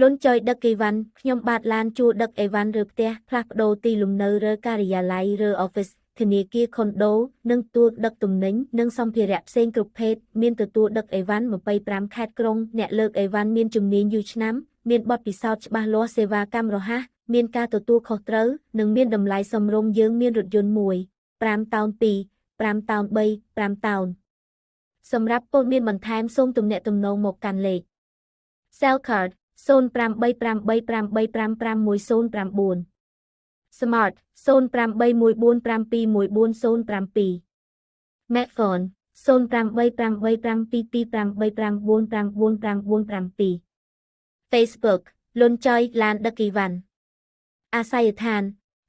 លន់ចុយដឹកអីវ៉ាន់ខ្ញុំបាទឡានជួលដឹកអីវ៉ាន់ឬផ្ទះផ្លាស់ប្ដូរទីលំនៅឬការិយាល័យឬ office ធនាគារខុនដូនិងទូតដឹកទំនិញនិងសម្ភារៈផ្សេងគ្រប់ភេទមានទទួលដឹកអីវ៉ាន់25ខេត្តក្រុងអ្នកលើកអីវ៉ាន់មានជំនាញយូរឆ្នាំមានបទពិសោធន៍ច្បាស់លាស់សេវាកម្មរហ័សមានការទទួលខុសត្រូវនិងមានតម្លៃសមរម្យយើងមានរថយន្តមួយ5តោន2 5តោន3 5តោនសម្រាប់ព័ត៌មានបន្ថែមសូមទំនាក់ទំនងមកកាន់លេខ Cell Card 08383555109 Smart 08145214007 Macphone 0838225899997 Facebook លន់ចុយឡានដឹកអីវ៉ាន់អាស័យដ្ឋាន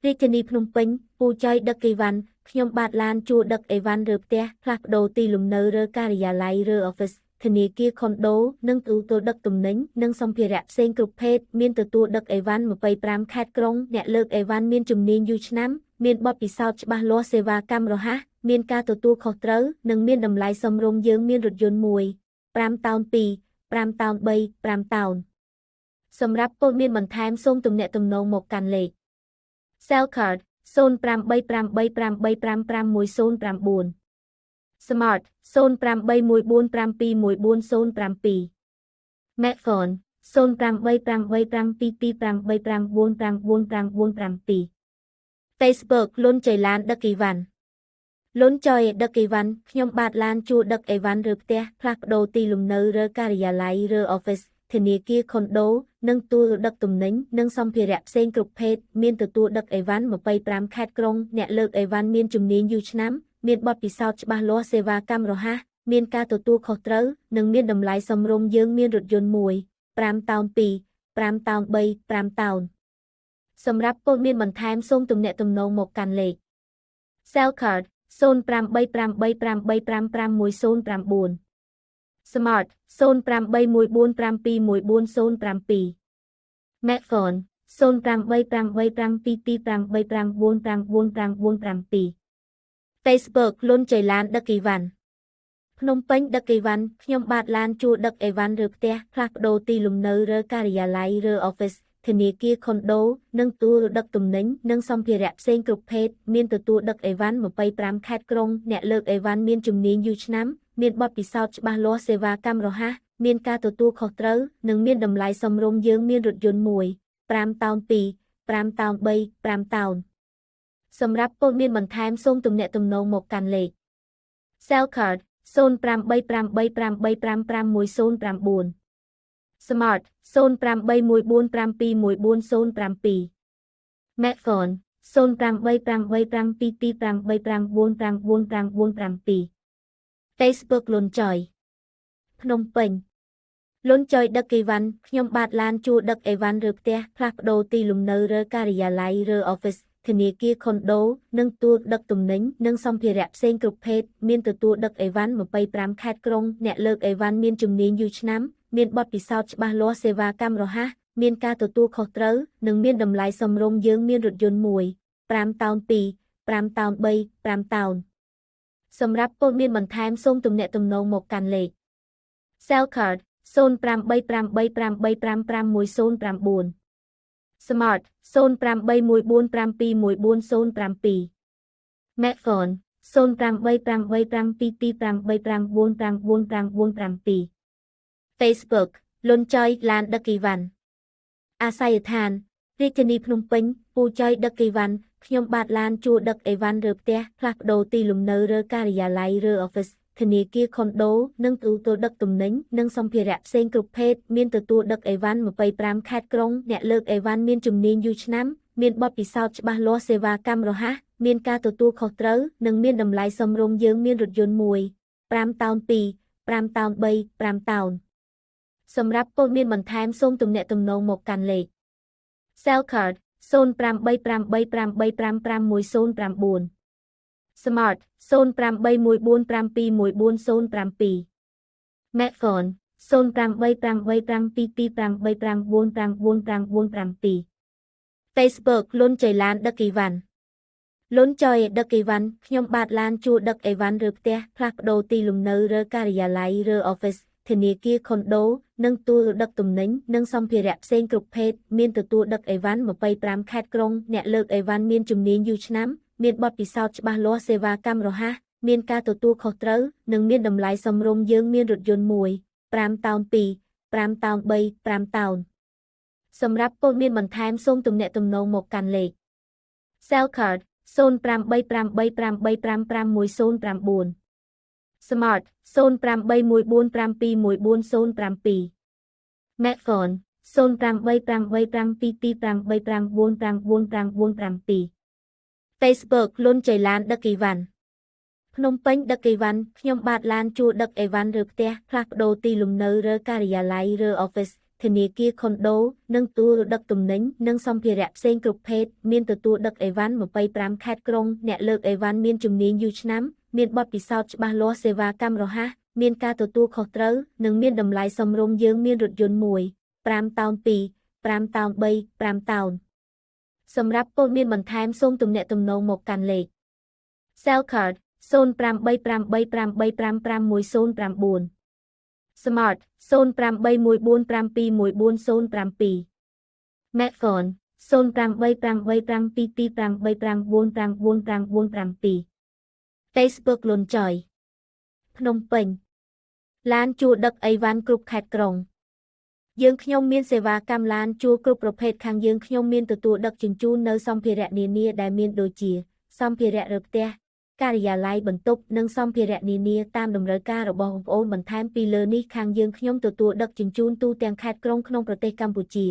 រាជធានីភ្នំពេញពូចុយដឹកអីវ៉ាន់ខ្ញុំបាទឡានជួលដឹកអីវ៉ាន់ឬផ្ទះផ្លាស់ប្ដូរទីលំនៅឬការិយាល័យឬ office ធនាគារខុនដូនិងទទួលដឹកទំនិញនិងសម្ភារៈផ្សេងគ្រប់ភេទមានទទួលដឹកអីវ៉ាន់25ខេត្តក្រុងអ្នកលើកអីវ៉ាន់មានជំនាញយូរឆ្នាំមានបទពិសោធន៍ច្បាស់លាស់សេវាកម្មរហ័សមានការទទួលខុសត្រូវនិងមានតម្លៃសមរម្យយើងមានរថយន្តមួយ5តោន2 5តោន3 5តោនសម្រាប់ព័ត៌មានបន្ថែមសូមទំនាក់ទំនងមកកាន់លេខ Cell Card 08383555109 Smart 08145214007 Macphone 0838225899997 Facebook លន់ចុយឡានដឹកអីវ៉ាន់លន់ចុយដឹកអីវ៉ាន់ខ្ញុំបាទឡានជួលដឹកអីវ៉ាន់ឬផ្ទះផ្លាស់ប្ដូរទីលំនៅឬការិយាល័យឬ office ធនាគារខុនដូនិងទូលដឹកទំនិញនិងសម្ភារៈផ្សេងគ្រប់ភេទមានទទួលដឹកអីវ៉ាន់25ខេត្តក្រុងអ្នកលើកអីវ៉ាន់មានជំនាញយូរឆ្នាំមានបទពិសោធន៍ច្បាស់លាស់សេវាកម្មរហ័សមានការទទួលខុសត្រូវនិងមានតម្លៃសមរម្យយើងមានរថយន្តមួយ5តោន2 5តោន3 5តោនសម្រាប់ព័ត៌មានបន្ថែមសូមទំនាក់ទំនងមកកាន់លេខ Cell Card 08383555109 Smart 08145214007 Macphone 0838225899997 Facebook លន់ចុយឡានដឹកអីវ៉ាន់ភ្នំពេញដឹកអីវ៉ាន់ខ្ញុំបាទឡានជួលដឹកអីវ៉ាន់ឬផ្ទះផ្លាស់ប្ដូរទីលំនៅឬការិយាល័យឬ office ធនាគារខុនដូនិងទូលដឹកទំនិញនិងសម្ភារៈផ្សេងគ្រប់ភេទមានទទួលដឹកអីវ៉ាន់25ខេត្តក្រុងអ្នកលើកអីវ៉ាន់មានជំនាញយូរឆ្នាំមានបទពិសោធន៍ច្បាស់លាស់សេវាកម្មរហ័សមានការទទួលខុសត្រូវនិងមានតម្លៃសមរម្យយើងមានរថយន្តមួយ5តោន2 5តោន3 5តោនសម្រាប់ព័ត៌មានបន្ថែមសូមទំនាក់ទំនងមកកាន់លេខ Cell Card 08383555109 Smart 08145214007 Macphone 0838225899997 Facebook លន់ចុយភ្នំពេញលន់ចុយដឹកអីវ៉ាន់ខ្ញុំបាទឡានជួលដឹកអីវ៉ាន់ឬផ្ទះផ្លាស់ប្ដូរទីលំនៅឬការិយាល័យឬ office ធនាគារខុនដូនិងទូលដឹកទំនិញនិងសម្ភារៈផ្សេងគ្រប់ភេទមានទទួលដឹកអីវ៉ាន់25ខេត្តក្រុងអ្នកលើកអីវ៉ាន់មានជំនាញយូរឆ្នាំមានបទពិសោធន៍ច្បាស់លាស់សេវាកម្មរហ័សមានការទទួលខុសត្រូវនិងមានតម្លៃសមរម្យយើងមានរថយន្តមួយ5តោន2 5តោន3 5តោនសម្រាប់ព័ត៌មានបន្ថែមសូមទំនាក់ទំនងមកកាន់លេខ Cell Card 08383555109 Smart 08145214007 Macphone 0838225899997 Facebook លន់ចុយឡានដឹកអីវ៉ាន់អាស័យដ្ឋានរាជធានីភ្នំពេញពូចុយដឹកអីវ៉ាន់ខ្ញុំបាទឡានជួលដឹកអីវ៉ាន់ឬផ្ទះផ្លាស់ប្ដូរទីលំនៅឬការិយាល័យឬ office ធនាគារខុនដូនិងទទួលដឹកទំនិញនិងសម្ភារៈផ្សេងគ្រប់ភេទមានទទួលដឹកអីវ៉ាន់25ខេត្តក្រុងអ្នកលើកអីវ៉ាន់មានជំនាញយូរឆ្នាំមានបទពិសោធន៍ច្បាស់លាស់សេវាកម្មរហ័សមានការទទួលខុសត្រូវនិងមានតម្លៃសមរម្យយើងមានរថយន្តមួយ5តោន2 5តោន3 5តោនសម្រាប់ព័ត៌មានបន្ថែមសូមទំនាក់ទំនងមកកាន់លេខ Cell Card 08383555109 Smart 08145214007 Macphone 0838225899997 Facebook លន់ចុយឡានដឹកអីវ៉ាន់លន់ចុយដឹកអីវ៉ាន់ខ្ញុំបាទឡានជួលដឹកអីវ៉ាន់ឬផ្ទះផ្លាស់ប្ដូរទីលំនៅឬការិយាល័យឬ office ធនាគារខុនដូ និងទួលដឹកទំនិញនិងសម្ភារៈផ្សេងគ្រប់ភេទមានទទួលដឹកអីវ៉ាន់25ខេត្តក្រុងអ្នកលើកអីវ៉ាន់មានជំនាញយូរឆ្នាំមានបទពិសោធន៍ច្បាស់លាស់សេវាកម្មរហ័សមានការទទួលខុសត្រូវនិងមានតម្លៃសមរម្យយើងមានរថយន្តមួយ5តោន2 5តោន3 5តោនសម្រាប់ព័ត៌មានបន្ថែមសូមទំនាក់ទំនងមកកាន់លេខ Cell Card 08383555109 Smart 08145214007 Medphone 083852258599997 Facebook លុនចៃឡានដឹកអីវ៉ាន់ភ្នំពេញដឹកអីវ៉ាន់ខ្ញុំបាទឡានជួលដឹកអីវ៉ាន់ឬផ្ទះផ្លាស់ប្ដូរទីលំនៅឬការិយាល័យឬ Office ធនាគារខុនដូនិងទូរដឹកទំនិញនិងសម្ភារៈផ្សេងគ្រប់ភេទមានទទួលដឹកអីវ៉ាន់25ខេត្តក្រុងអ្នកលើកអីវ៉ាន់មានជំនាញយូរឆ្នាំមានបទពិសោធន៍ច្បាស់លាស់សេវាកម្មរហ័សមានការទទួលខុសត្រូវនិងមានតម្លៃសមរម្យយើងមានរថយន្តមួយ5តោន2 5តោន3 5តោនសម្រាប់ព័ត៌មានបន្ថែមសូមទំនាក់ទំនងមកកាន់លេខ Cell Card 08383555109 Smart 08145214007 Medphone 083852258599997 Facebook លុនចយភ្នំពេញឡានជួលដឹកអីវ៉ាន់គ្រប់ខេត្តក្រុងយើងខ្ញុំមានសេវាកម្មឡានជួលគ្រប់ប្រភេទខាងយើងខ្ញុំមានទទួលដឹកជញ្ជូននៅសម្ភារៈនានាដែលមានដូចជាសម្ភារៈរើផ្ទះការិយាល័យបន្ទប់និងសម្ភារៈនានាតាមតម្រូវការរបស់បងប្អូនបន្ថែមពីលើនេះខាងយើងខ្ញុំទទួលដឹកជញ្ជូនទូទាំងខេត្តក្រុងក្នុងប្រទេសកម្ពុជា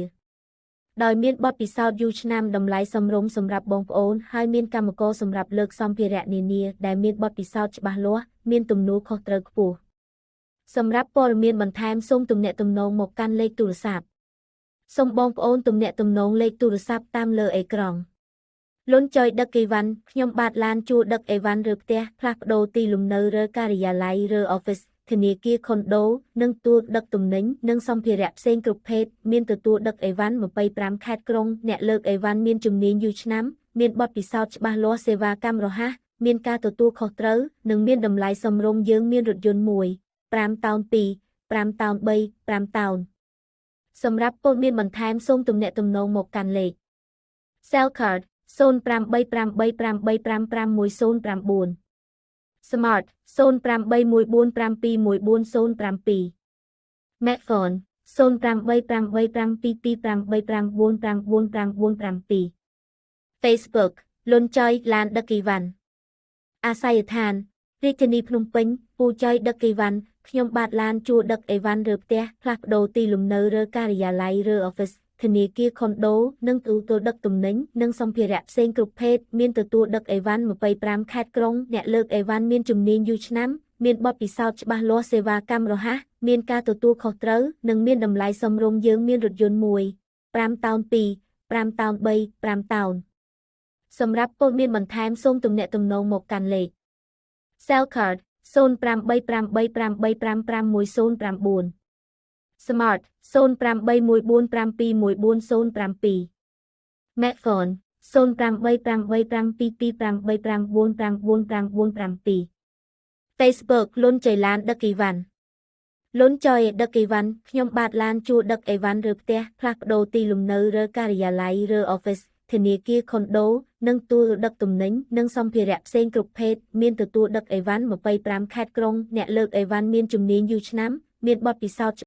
ដោយមានបទពិសោធន៍យូរឆ្នាំតម្លៃសមរម្យសម្រាប់បងប្អូនហើយមានកម្មករសម្រាប់លើកសម្ភារៈនានាដែលមានបទពិសោធន៍ច្បាស់លាស់មានទំនួលខុសត្រូវខ្ពស់សម្រាប់ព័ត៌មានបន្ថែមសូមទំនាក់ទំនងមកកាន់លេខទូរស័ព្ទសូមបងប្អូនទំនាក់ទំនងលេខទូរស័ព្ទតាមលើអេក្រង់លុនចយដឹកអីវ៉ាន់ខ្ញុំបាទឡានជួលដឹកអីវ៉ាន់ឬផ្ទះផ្លាស់ប្ដូរទីលំនៅឬការិយាល័យឬ Office ធនាគារខុនដូនិងទូលដឹកទំនិញនិងសម្ភារៈផ្សេងគ្រប់ភេទមានទទួលដឹកអីវ៉ាន់25ខេត្តក្រុងអ្នកលើកអីវ៉ាន់មានជំនាញយូរឆ្នាំមានបទពិសោធន៍ច្បាស់លាស់សេវាកម្មរហ័សមានការទទួលខុសត្រូវនិងមានតម្លៃសមរម្យយើងមានរថយន្តមួយ5តោន2 5តោន3 5តោនសម្រាប់ព័ត៌មានបន្ថែមសូមទំនាក់ទំនងមកកាន់លេខ Cell Card 08385555109 Smart 08145221407 Medphone 083852258599997 Facebook លុនចយឡានដឹកអីវ៉ាន់អាស័យដ្ឋានរាជធានីភ្នំពេញពូចយដឹកអីវ៉ាន់ខ្ញុំបាទឡានជួលដឹកអីវ៉ាន់ឬផ្ទះផ្លាស់ប្ដូរទីលំនៅឬការិយាល័យឬ Office ធនាគារខុនដូនិងទទួលដឹកទំនិញនិងសម្ភារៈផ្សេងគ្រប់ភេទមានទទួលដឹកអីវ៉ាន់25ខេត្តក្រុងអ្នកលើកអីវ៉ាន់មានជំនាញយូរឆ្នាំមានបទពិសោធន៍ច្បាស់លាស់សេវាកម្មរហ័សមានការទទួលខុសត្រូវនិងមានតម្លៃសមរម្យយើងមានរថយន្តមួយ5តោន2 5តោន3 5តោនសម្រាប់ព័ត៌មានបន្ថែមសូមទំនាក់ទំនងមកកាន់លេខ Cell Card 08385555109 Smart 08145221407 Medphone 083852258599997 Facebook លុនចៃឡានដឹកអីវ៉ាន់លុនចយដឹកអីវ៉ាន់ខ្ញុំបាទឡានជួលដឹកអីវ៉ាន់ឬផ្ទះផ្លាស់ប្ដូរទីលំនៅឬការិយាល័យឬ Office ធនាគារខុនដូនិងទូលដឹកទំនិញនិងសម្ភារៈផ្សេងគ្រប់ភេទមានទទួលដឹកអីវ៉ាន់25ខេត្តក្រុងអ្នកលើកអីវ៉ាន់មានជំនាញយូរឆ្នាំមានបទពិសោធន៍